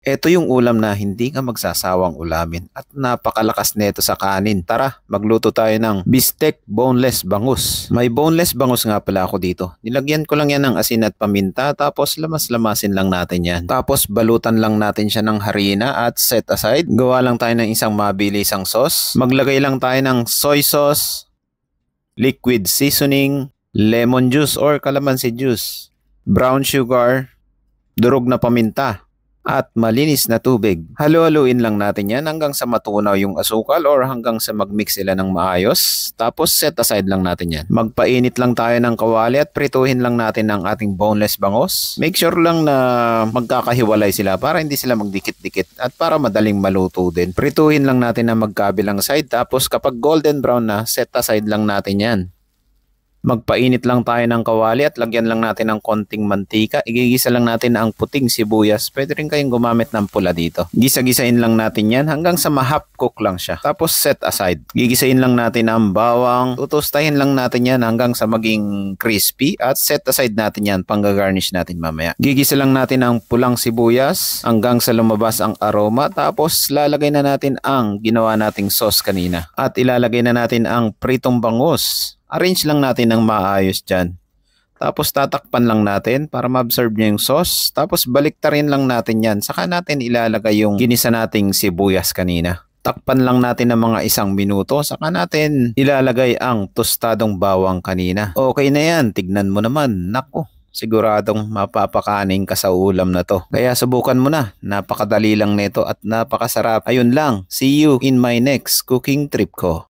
Ito yung ulam na hindi ka magsasawang ulamin at napakalakas nito sa kanin. Tara, magluto tayo ng bistek boneless bangus. May boneless bangus nga pala ako dito. Nilagyan ko lang yan ng asin at paminta tapos lamas-lamasin lang natin yan. Tapos balutan lang natin siya ng harina at set aside. Gawa lang tayo ng isang mabilisang sauce. Maglagay lang tayo ng soy sauce, liquid seasoning, lemon juice or calamansi juice, brown sugar, durog na paminta, at malinis na tubig. Halo-haluin lang natin yan hanggang sa matunaw yung asukal or hanggang sa mag-mix sila ng maayos. Tapos set aside lang natin yan. Magpainit lang tayo ng kawali at prituhin lang natin ang ating boneless bangus. Make sure lang na magkakahiwalay sila para hindi sila magdikit-dikit at para madaling maluto din. Prituhin lang natin na magkabilang side tapos kapag golden brown na, set aside lang natin yan. Magpainit lang tayo ng kawali at lagyan lang natin ng konting mantika. Igigisa lang natin ang puting sibuyas. Pwede rin kayong gumamit ng pula dito. Gisa-gisain lang natin yan hanggang sa ma-half cook lang siya. Tapos set aside. Gigisain lang natin ang bawang. Tutustahin lang natin yan hanggang sa maging crispy. At set aside natin yan. Pang-garnish natin mamaya. Gigisa lang natin ang pulang sibuyas hanggang sa lumabas ang aroma. Tapos lalagay na natin ang ginawa nating sauce kanina. At ilalagay na natin ang pritong bangus. Arrange lang natin ng maayos dyan. Tapos tatakpan lang natin para ma-absorb niya yung sauce. Tapos baliktarin lang natin yan. Saka natin ilalagay yung ginisa nating sibuyas kanina. Takpan lang natin ng mga 1 minuto. Saka natin ilalagay ang tostadong bawang kanina. Okay na yan. Tignan mo naman. Naku, siguradong mapapakaning ka sa ulam na to. Kaya subukan mo na. Napakadali lang nito at napakasarap. Ayun lang. See you in my next cooking trip ko.